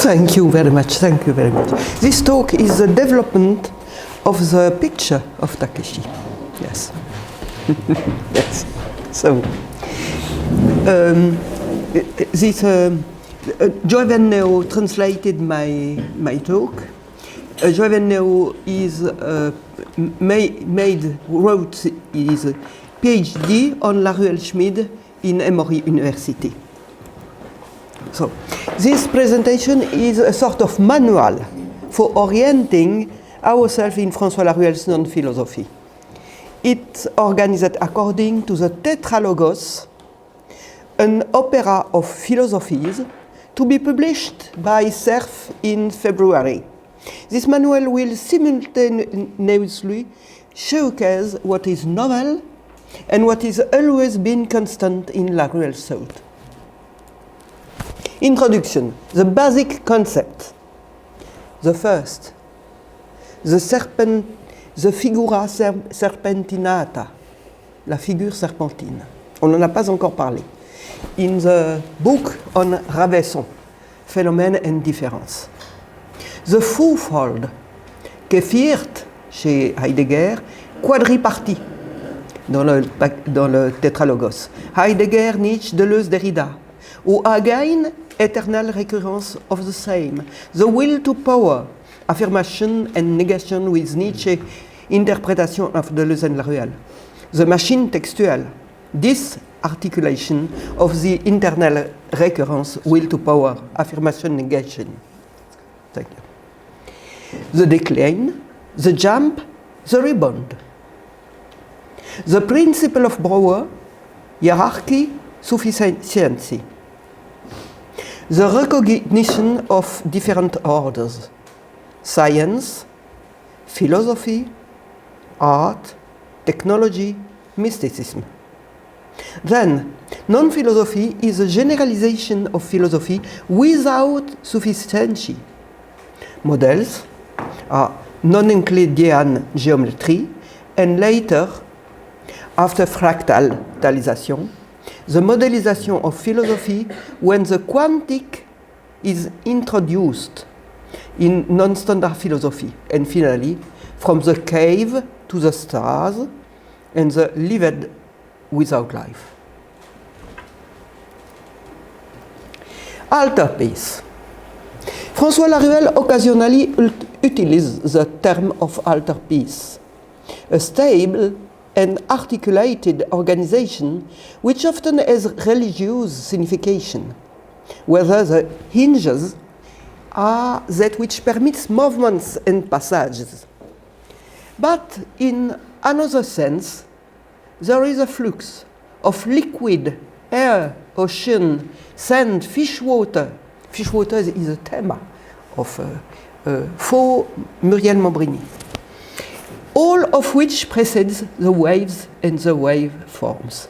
Thank you very much. Thank you very much. This talk is the development of the picture of Takeshi. Yes. Yes. So, Joëven Neo translated my talk. Joëven Neo wrote his PhD on Laruelle Schmid in Emory University. So, this presentation is a sort of manual for orienting ourselves in François Laruelle's non-philosophy. It's organized according to the Tetralogos, an opera of philosophies, to be published by Cerf in February. This manual will simultaneously showcase what is novel and what has always been constant in Laruelle's thought. Introduction, the basic concept. The first, the figura serpentinata, la figure serpentine. On n'en a pas encore parlé. In the book on Ravesson, Phénomène and Difference. The fourfold, que viert chez Heidegger, quadripartie dans le Tétralogos. Heidegger, Nietzsche, Deleuze, Derrida. Ou again, eternal recurrence of the same. The will to power, affirmation and negation with Nietzsche, interpretation of Deleuze and Laruelle. The machine textuelle, this articulation of the internal recurrence, will to power, affirmation, negation. Thank you. The decline, the jump, the rebound. The principle of Brouwer, hierarchy, sufficiency. The recognition of different orders, science, philosophy, art, technology, mysticism. Then, non-philosophy is a generalization of philosophy without sufficiency. Models are non-Euclidean geometry, and later, after fractalization, the modelization of philosophy when the quantic is introduced in non-standard philosophy, and finally, from the cave to the stars and the lived without life. Altarpiece. François Laruelle occasionally utilizes the term of altarpiece, a stable and articulated organization which often has religious signification, whether the hinges are that which permits movements and passages. But in another sense, there is a flux of liquid, air, ocean, sand, fish water. Fish water is a theme of for Muriel Mombrini. All of which precedes the waves and the wave forms.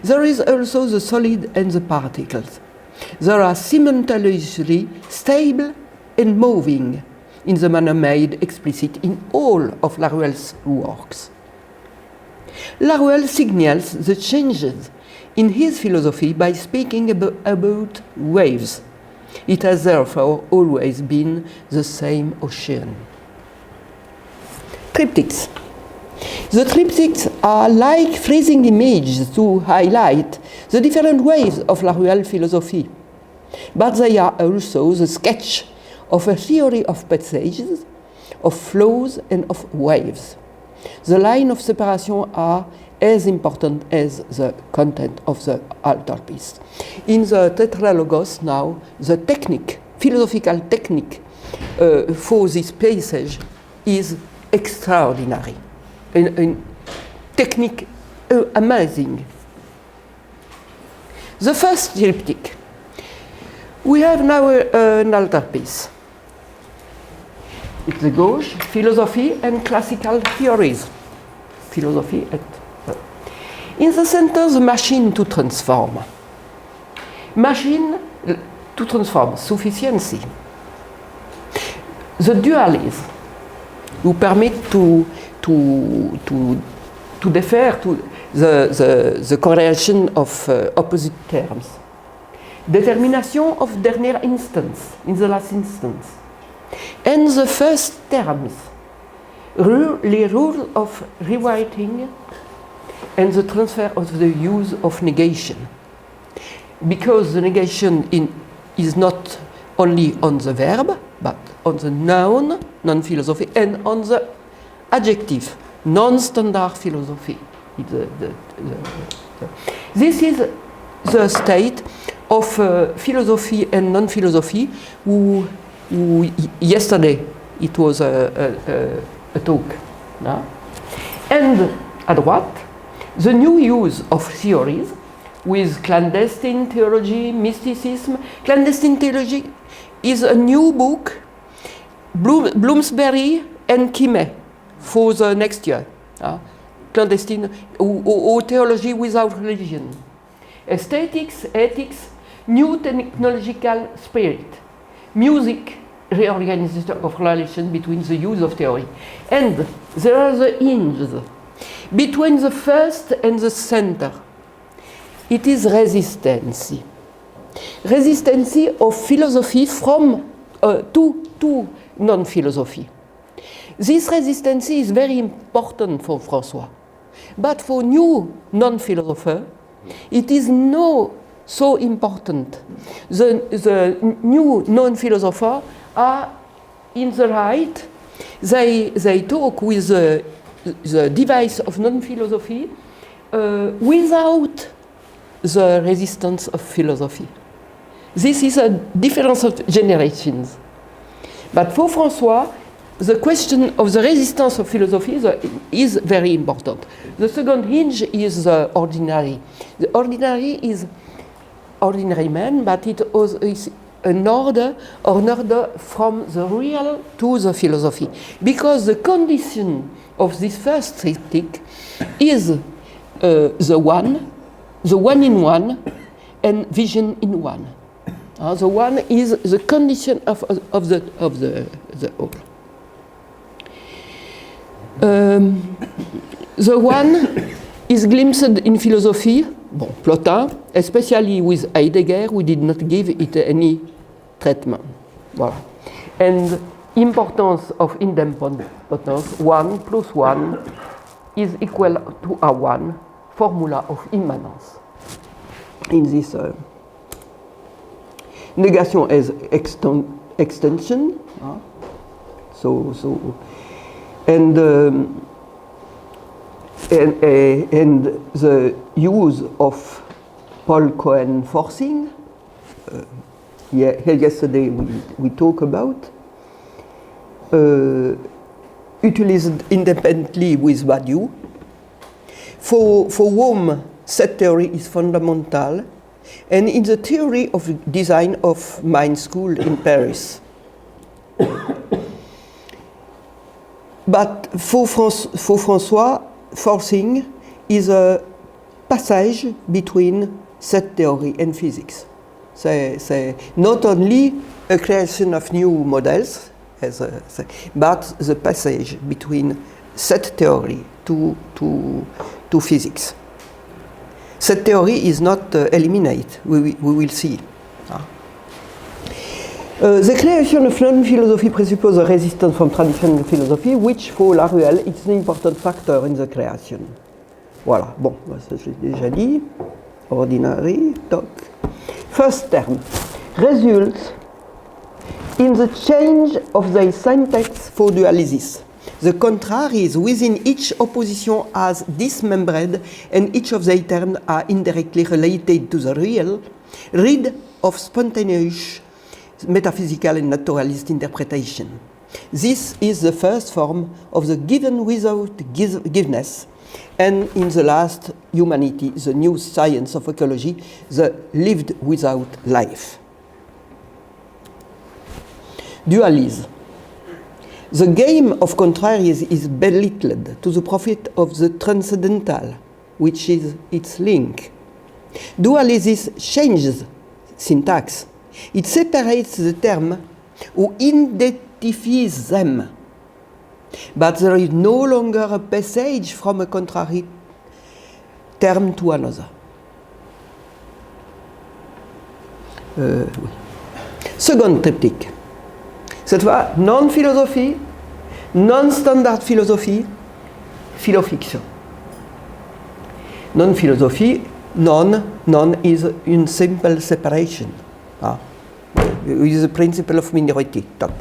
There is also the solid and the particles. They are simultaneously stable and moving in the manner made explicit in all of Laruelle's works. Laruelle signals the changes in his philosophy by speaking about waves. It has therefore always been the same ocean. Triptychs. The triptychs are like freezing images to highlight the different waves of Laruelle philosophy, but they are also the sketch of a theory of passages, of flows and of waves. The line of separation are as important as the content of the altarpiece. In the Tetralogos now, the technique, philosophical technique for this passage is extraordinary. A technique amazing. The first triptych. We have now an altarpiece. It's the gauche, philosophy and classical theories. Philosophy and in the center, the machine to transform. Machine to transform, sufficiency. The dualism, who permit to defer to the correlation of opposite terms. Determination of dernier instance, in the last instance. And the first terms, the rule of rewriting and the transfer of the use of negation. Because the negation is not only on the verb, but on the noun, non-philosophy, and on the adjective, non-standard philosophy. This is the state of philosophy and non-philosophy, who yesterday it was a talk. No? And à droite, the new use of theories with clandestine theology, mysticism. Clandestine theology is a new book, Bloomsbury and Quimet, for the next year. Clandestine, or theology without religion. Aesthetics, ethics, new technological spirit. Music, reorganization of relation between the use of theory. And there are the hinges between the first and the center. It is resistancy. Resistancy of philosophy from to non-philosophy. This resistancy is very important for François. But for new non-philosopher, it is not so important. The new non-philosopher are in the right. They talk with the device of non-philosophy without the resistance of philosophy. This is a difference of generations. But for François, the question of the resistance of philosophy is very important. The second hinge is the ordinary. The ordinary is ordinary man, but it is an order from the real to the philosophy. Because the condition of this first triptych is the one in one, and vision in one. The one is the condition of the whole. The one is glimpsed in philosophy, Plotin, especially with Heidegger, we did not give it any treatment. Voilà. And importance of independence, 1 plus 1 is equal to a 1, formula of immanence. In this negation as extension, and the use of Paul Cohen forcing, yesterday we talked about, utilized independently with Badiou, for whom set theory is fundamental, and in the theory of design of Mind School in Paris. But for François, forcing is a passage between set theory and physics. C'est not only a creation of new models, but the passage between set theory to physics. Set theory is not eliminated, we will see. The creation of non-philosophy presupposes a resistance from traditional philosophy, which for Laruelle is an important factor in the creation. Voilà, bon, ça j'ai déjà dit. Ordinary, doc. First term results in the change of the syntax for dualism. The contraries within each opposition are dismembered, and each of the terms are indirectly related to the real, rid of spontaneous metaphysical and naturalist interpretation. This is the first form of the given without giveness, and in the last, humanity, the new science of ecology, the lived without life. Dualism. The game of contraries is belittled to the profit of the transcendental, which is its link. Dualism changes syntax. It separates the term or identifies them. But there is no longer a passage from a contrary term to another. Oui. Second triptyque. Cette fois, non-philosophie, non-standard philosophie, philofiction. Non-philosophie, non is une simple separation. With the principle of minority talk.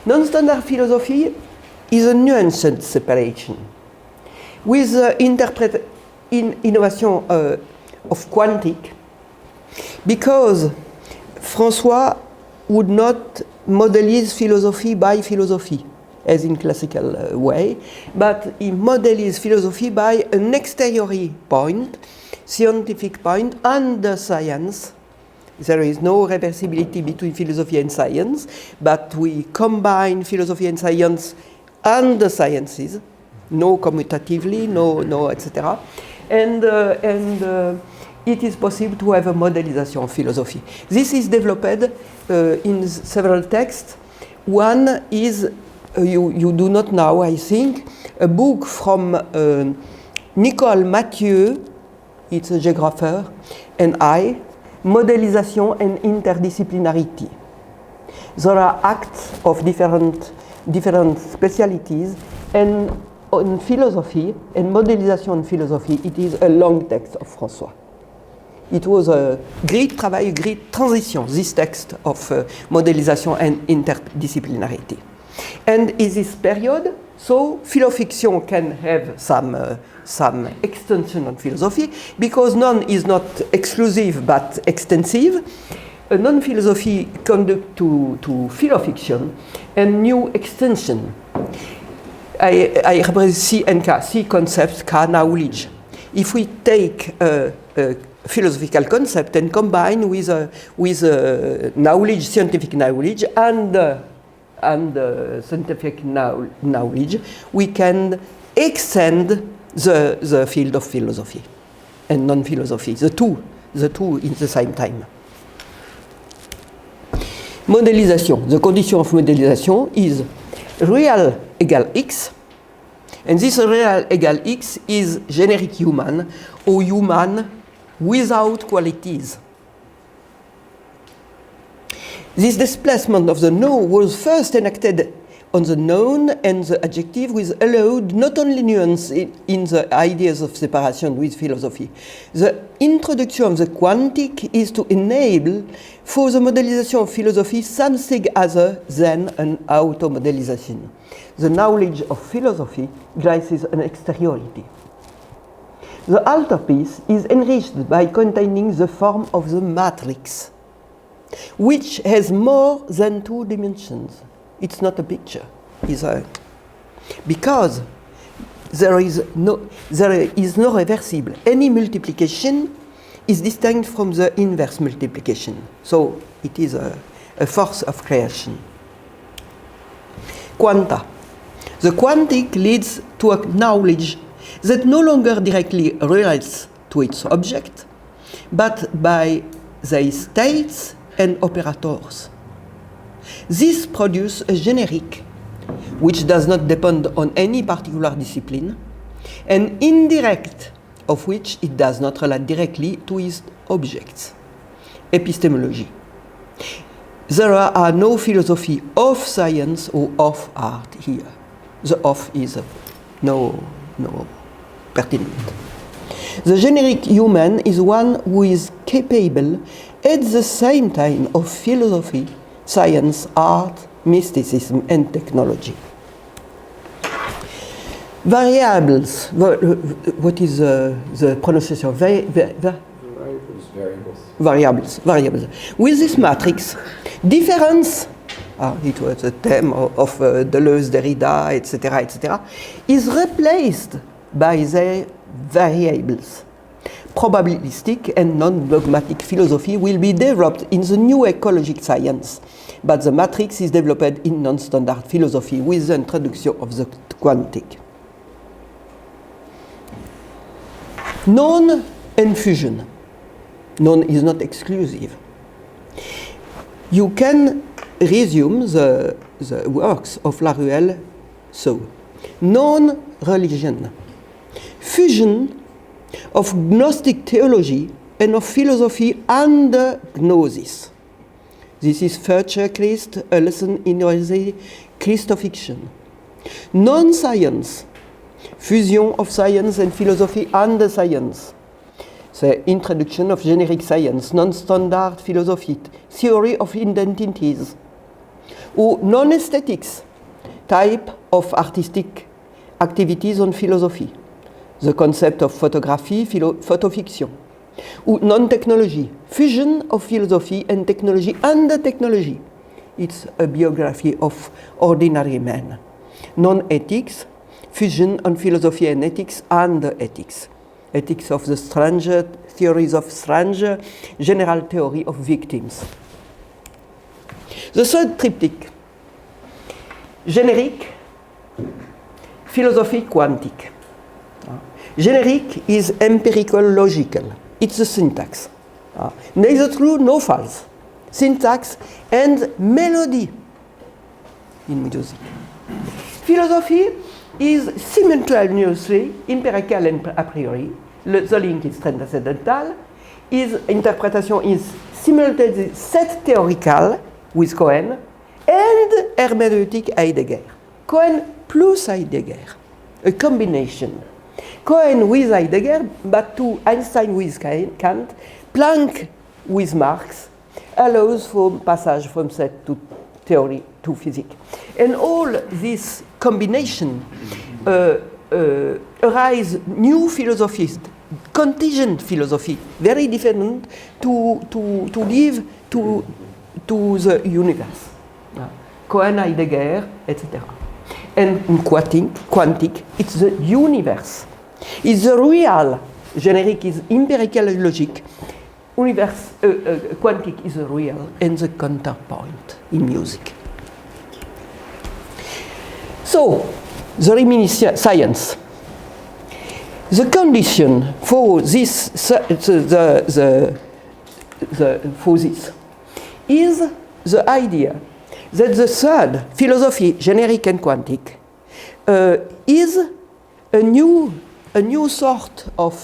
Non-standard philosophy is a nuanced separation. With innovation of quantic, because François would not model his philosophy by philosophy, as in classical way, but he models his philosophy by an exterior point, scientific point, and the science. There is no reversibility between philosophy and science, but we combine philosophy and science and the sciences, no commutatively, no etc. And it is possible to have a modelization of philosophy. This is developed in several texts. One is, you do not know, I think, a book from Nicole Mathieu, it's a geographer, and I, Modelisation and Interdisciplinarity. There are acts of different specialties, and on philosophy and modelisation and philosophy, it is a long text of François. It was a great travail, a great transition, this text of modelisation and interdisciplinarity. And in this period, so philofiction can have some extension on philosophy, because none is not exclusive but extensive. A non-philosophy conduct to philofiction and new extension. I represent C and K, C concepts, K knowledge. If we take a philosophical concept and combine with knowledge, scientific knowledge, and scientific knowledge, we can extend the field of philosophy and non-philosophy, the two in the same time. Modelisation. The condition of modelisation is real equal X, and this real equal X is generic human, or human without qualities. This displacement of the no was first enacted on the noun and the adjective, which allowed not only nuance in the ideas of separation with philosophy. The introduction of the quantic is to enable for the modelization of philosophy something other than an auto-modelization. The knowledge of philosophy graces an exteriority. The altarpiece is enriched by containing the form of the matrix, which has more than two dimensions. It's not a picture, because there is no reversible. Any multiplication is distinct from the inverse multiplication. So it is a force of creation. Quanta. The quantic leads to a knowledge that no longer directly relates to its object, but by their states and operators. This produces a generic, which does not depend on any particular discipline, and indirect, of which it does not relate directly to its objects. Epistemology. There are no philosophy of science or of art here. The of is no pertinent. The generic human is one who is capable at the same time of philosophy, science, art, mysticism, and technology. Variables. What is the pronunciation? Variables. With this matrix, difference, it was a theme of Deleuze, Derrida, etc., is replaced by their variables. Probabilistic and non-dogmatic philosophy will be developed in the new ecologic science, but the matrix is developed in non-standard philosophy with the introduction of the quantic. Noun and fusion. Noun is not exclusive. You can resume the works of Laruelle so. Non-religion. Fusion of Gnostic theology and of philosophy under gnosis. This is third checklist, a lesson in Christofiction. Non-science, fusion of science and philosophy under science. The introduction of generic science, non-standard philosophy, theory of identities. Ou non-aesthetics, type of artistic activities on philosophy. The concept of photography, photofiction. Ou non-technology, fusion of philosophy and technology under technology. It's a biography of ordinary men. Non-ethics, fusion on philosophy and ethics under ethics. Ethics of the stranger, theories of stranger, general theory of victims. The third triptych, generic, philosophy, quantic. Generic is empirical logical. It's the syntax. Neither true nor false. Syntax and melody in music. Philosophy is simultaneously empirical and a priori. The link is transcendental. His interpretation is simultaneously set theoretical with Cohen and hermeneutic Heidegger. Cohen plus Heidegger, a combination. Cohen with Heidegger, but to Einstein with Kant, Planck with Marx, allows for passage from set to theory to physics. And all this combination arise new philosophies, contingent philosophy, very different to live to the universe. Cohen, Heidegger, etc. And in quantic, it's the universe. It's the real. Generic is empirical logic. Universe, quantic is the real and the counterpoint in music. So, the reminiscent science. The condition for this, for this is the idea that the third philosophy, generic and quantic, is a new sort of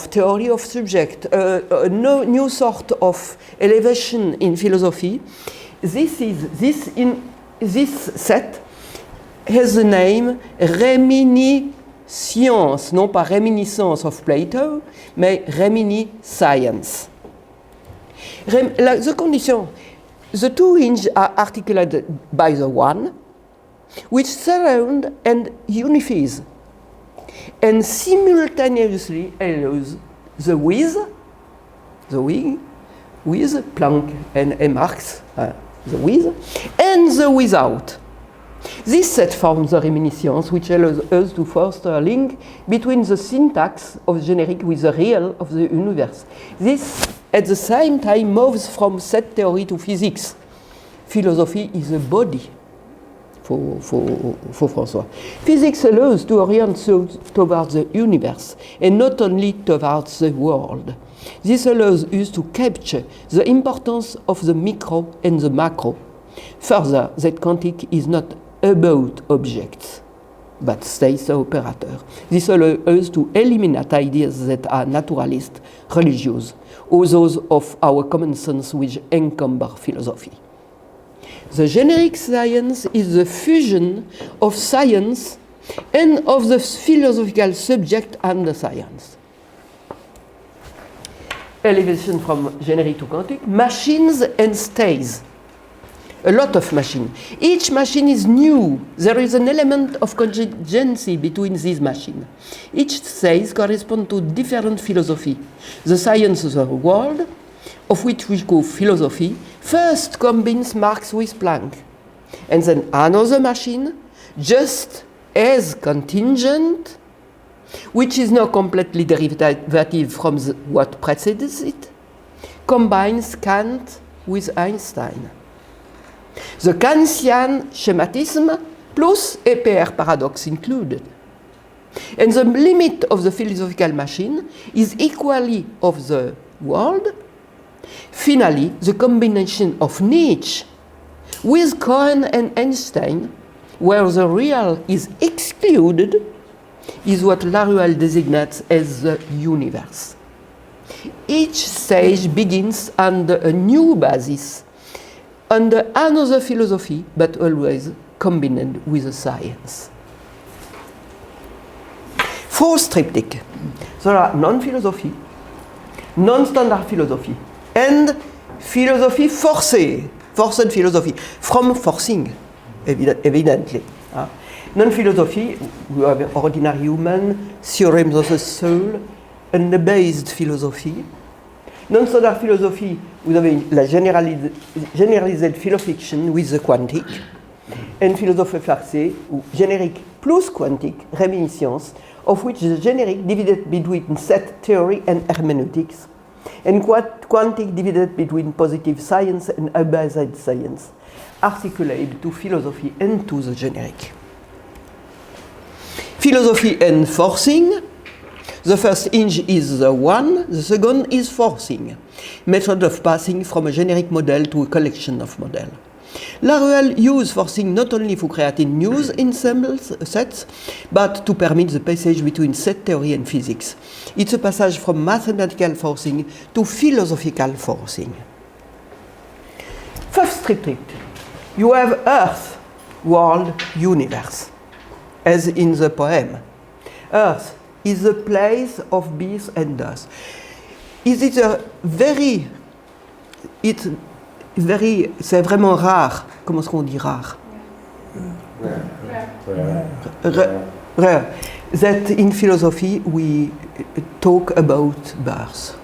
theory of subject, a new sort of elevation in philosophy. This set has the name reminiscence, non pas reminiscence of Plato, mais reminiscience. The condition, the two hinges are articulated by the one, which surround and unifies, and simultaneously allows the with Planck and Marx, the with, and the without. This set forms the reminiscence, which allows us to foster a link between the syntax of generic with the real of the universe. This, at the same time, moves from set theory to physics. Philosophy is a body for François. Physics allows to orient towards the universe and not only towards the world. This allows us to capture the importance of the micro and the macro. Further, that quantic is not about objects, but states the operator. This allows us to eliminate ideas that are naturalist, religious, or those of our common sense which encumber philosophy. The generic science is the fusion of science and of the philosophical subject and the science. Elevation from generic to quantic, machines and states. A lot of machines. Each machine is new. There is an element of contingency between these machines. Each stage corresponds to different philosophy. The science of the world, of which we call philosophy, first combines Marx with Planck. And then another machine, just as contingent, which is now completely derivative from what precedes it, combines Kant with Einstein. The Kantian schematism plus a pair paradox included. And the limit of the philosophical machine is equally of the world. Finally, the combination of Nietzsche with Cohen and Einstein, where the real is excluded, is what Laruelle designates as the universe. Each stage begins under a new basis, under another philosophy, but always combined with a science. Fourth triptych. There are non-philosophy, non-standard philosophy, and philosophy forcée, forced philosophy, from forcing, evidently. Non-philosophy, we have ordinary human, theorems of the soul, and the based philosophy. Non-standard philosophy, vous avez la generalized philo-fiction with the quantic, and philosophy forcée, ou générique plus quantique, reminiscence, of which the generic divided between set theory and hermeneutics, and quantic divided between positive science and abased science, articulated to philosophy and to the generic. Philosophy and forcing. The first hinge is the one, the second is forcing, method of passing from a generic model to a collection of models. Laruelle used forcing not only for creating new ensembles sets, but to permit the passage between set theory and physics. It's a passage from mathematical forcing to philosophical forcing. First triptych. You have Earth, world, universe, as in the poem. Earth is the place of birth and death. C'est vraiment rare. Comment est-ce qu'on dit rare? Rare. That in philosophy we talk about birth.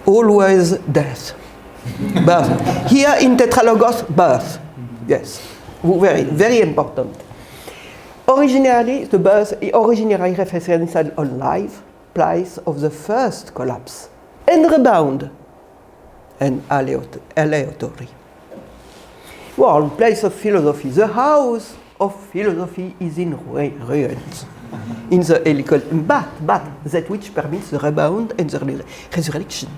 Always death. Birth. Here in Tetralogos, birth. Yes. Very, very important. Originally, the birth originally referenced on life, place of the first collapse, and rebound, and aleatory. World, place of philosophy. The house of philosophy is in ruins. In the helical, but that which permits the rebound and the resurrection.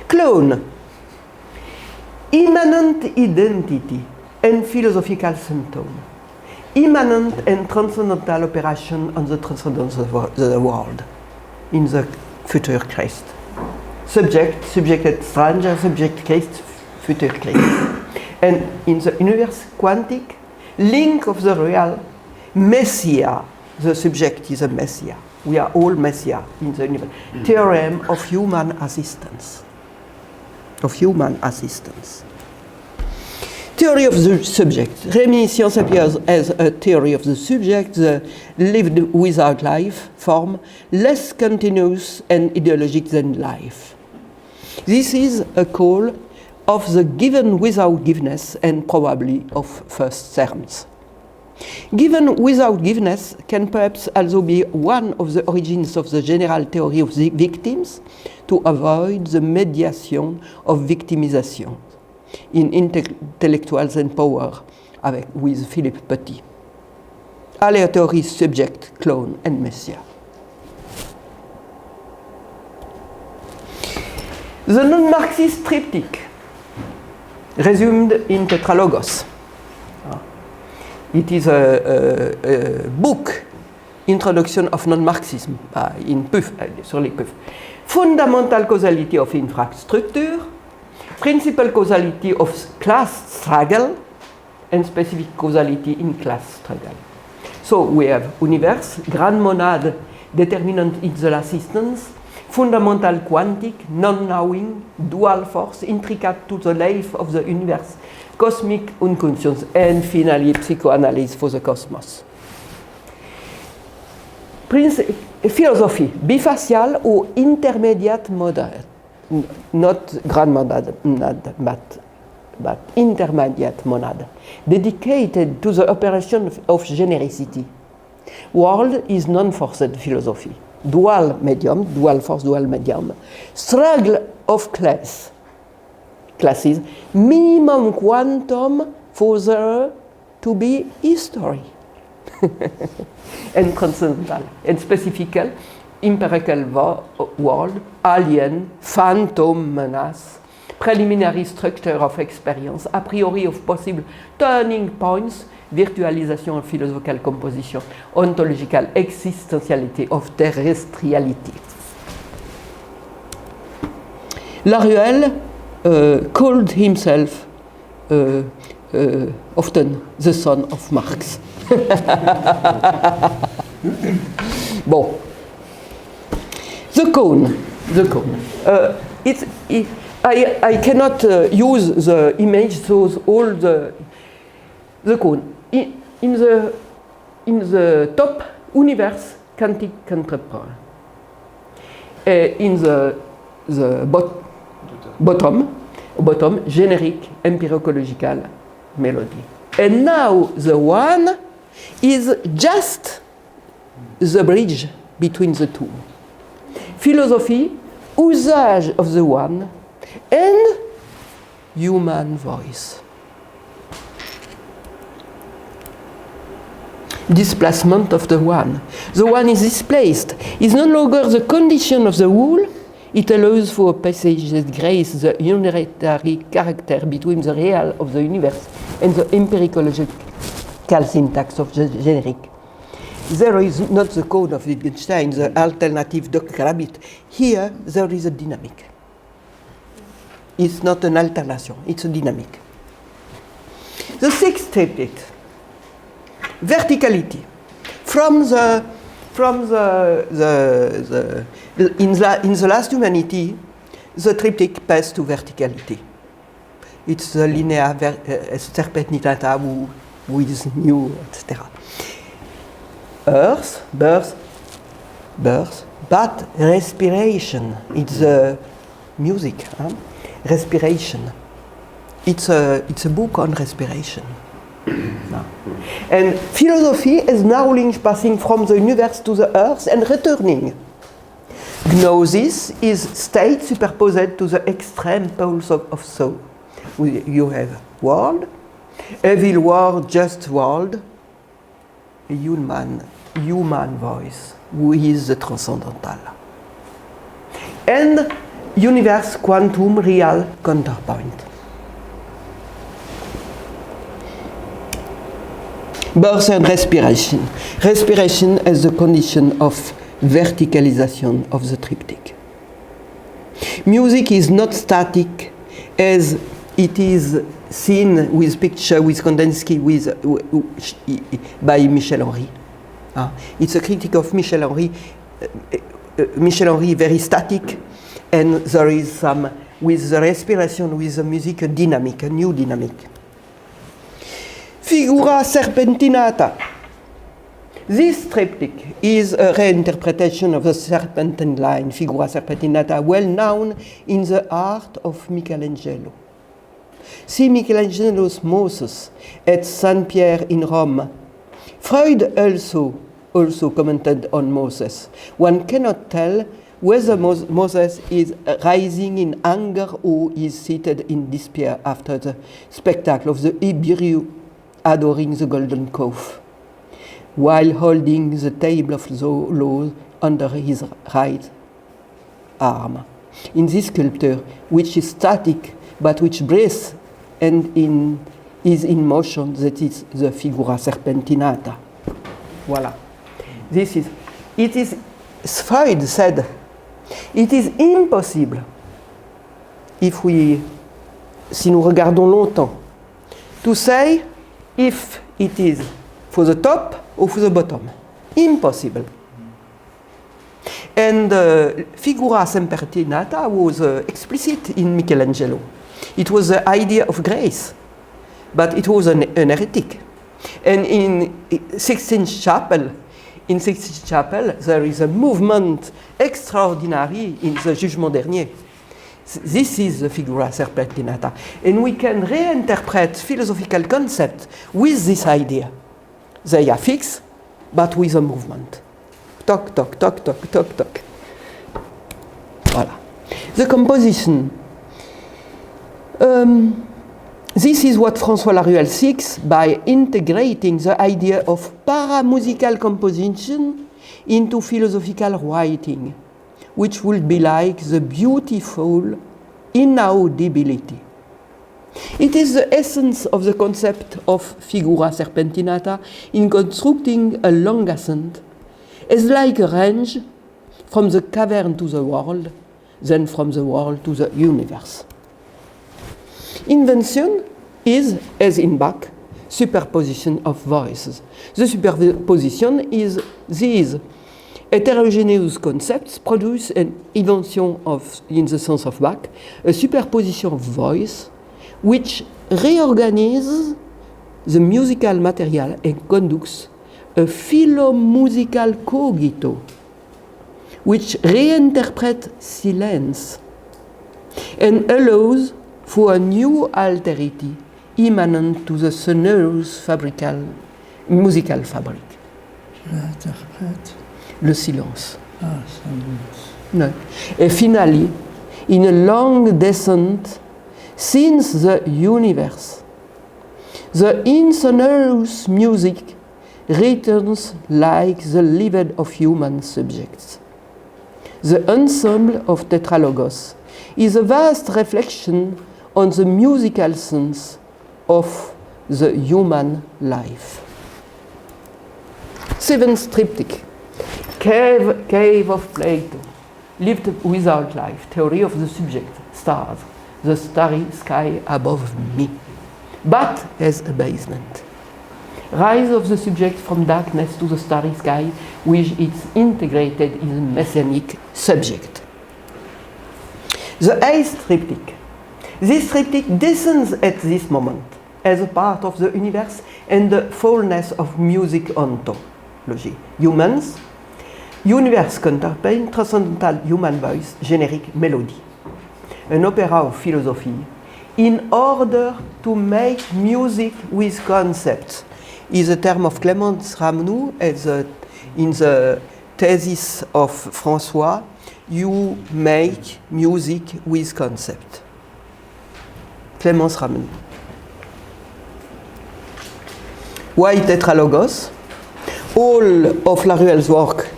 Clone. Immanent identity and philosophical symptom. Immanent and transcendental operation on the transcendence of the world in the future Christ. Subject stranger, subject Christ, future Christ. And in the universe quantic, link of the real, Messiah, the subject is a Messiah. We are all Messiah in the universe. Theorem of human assistance. Theory of the subject. Reminiscence appears as a theory of the subject, the lived without life form, less continuous and ideologic than life. This is a call of the given without giveness and probably of first terms. Given without giveness can perhaps also be one of the origins of the general theory of the victims to avoid the mediation of victimization in Intellectuals and Power with Philippe Petit. Aleatory subject, clone, and Messiah. The non-Marxist triptych, resumed in Tetralogos. It is a book, Introduction of Non-Marxism, in PUF, sur les PUF. Fundamental causality of infrastructure, principal causality of class struggle, and specific causality in class struggle. So we have universe, grand monad, determinant in the last instance, fundamental quantic, non-knowing, dual force, intricate to the life of the universe, cosmic unconscious, and finally psychoanalysis for the cosmos. Philosophy, bifacial or intermediate monad, not grand monad, but intermediate monad, dedicated to the operation of genericity. World is non-forced philosophy. Dual medium, dual force, dual medium. Struggle of classes, minimum quantum for there to be history. And transcendental, and specifical, empirical world, alien, phantom menace, preliminary structure of experience, a priori of possible turning points, virtualization of philosophical composition, ontological existentiality of terrestriality. Laruelle called himself often the son of Marx. Bon. The cone. I cannot use the image, so all the cone. In the top, universe, quantique contemporary. In the bottom, generic, empiricological melody. And now the one is just the bridge between the two. Philosophy, usage of the one, and human voice. Displacement of the one. The one is displaced. Is no longer the condition of the whole. It allows for a passage that graces the unitary character between the real of the universe and the empiricological syntax of the generic. There is not the code of Wittgenstein, the alternative Dr. Rabbit. Here, there is a dynamic. It's not an alternation, it's a dynamic. The sixth triptych, verticality. In the last humanity, the triptych passed to verticality. It's the linea serpentinata who is new, etc. Earth, birth, but respiration. It's music, huh? Respiration. It's a book on respiration. And philosophy is now linked passing from the universe to the earth and returning. Gnosis is state superposed to the extreme poles of soul. You have world, evil world, just world, a human voice, who is the transcendental. And universe, quantum, real, counterpoint. Birth and respiration. Respiration is the condition of verticalization of the triptych. Music is not static as it is seen with picture with Kandinsky by Michel Henry. It's a critique of Michel Henry. Michel Henry very static, and there is some with the respiration, with the music, a dynamic, a new dynamic. Figura serpentinata. This triptych is a reinterpretation of the serpentine line, Figura serpentinata, well known in the art of Michelangelo. See Michelangelo's Moses at St. Pierre in Rome. Freud also commented on Moses. One cannot tell whether Moses is rising in anger or is seated in despair after the spectacle of the Hebrew adoring the golden calf, while holding the table of the law under his right arm. In this sculpture, which is static but which breathes and is in motion, that is the Figura serpentinata. Voilà. It is, Freud said, it is impossible, si nous regardons longtemps, to say if it is for the top or for the bottom. Impossible. And Figura serpentinata was explicit in Michelangelo. It was the idea of grace, but it was an heretic. And in Sixtine Chapel, there is a movement extraordinary in the Jugement Dernier. This is the Figura serpentinata. And we can reinterpret philosophical concepts with this idea. They are fixed, but with a movement. Toc, toc, toc, toc, toc, toc. Voilà. The composition. This is what François Laruelle seeks by integrating the idea of paramusical composition into philosophical writing, which would be like the beautiful inaudibility. It is the essence of the concept of Figura serpentinata in constructing a long ascent as like a range from the cavern to the world, then from the world to the universe. Invention is, as in Bach, superposition of voices. The superposition is these heterogeneous concepts produce an invention of, in the sense of Bach, a superposition of voice which reorganizes the musical material and conducts a philomusical cogito, which reinterprets silence and allows for a new alterity immanent to the sonorous musical fabric. Le silence. Ah, silence. No. And finally, in a long descent since the universe, the insonorous music returns like the livid of human subjects. The ensemble of Tetralogos is a vast reflection on the musical sense of the human life. Seventh triptych. Cave of Plato. Lived without life. Theory of the subject. Stars. The starry sky above me. But as a basement. Rise of the subject from darkness to the starry sky, which is integrated in the messianic subject. The eighth triptych. This triptych descends at this moment as a part of the universe and the fullness of music ontology. Humans, universe counterpane, transcendental human voice, generic melody. An opera of philosophy in order to make music with concepts is a term of Clémence Ramnou in the thesis of François. You make music with concept. Clémence Ramnou. Why Tetralogos? All of Laruelle's work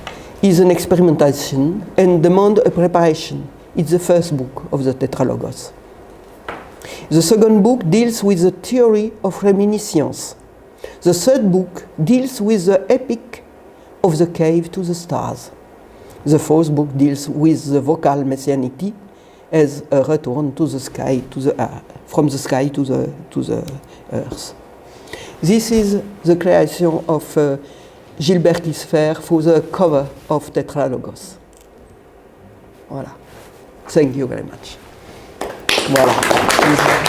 is an experimentation and demands a preparation. It's the first book of the Tetralogos. The second book deals with the theory of reminiscence. The third book deals with the epic of the cave to the stars. The fourth book deals with the vocal messianity as a return to the sky, from the sky to the earth. This is the creation of Gilbert Kisfer for the cover of Tetralogos. Voilà. Thank you very much. Voilà.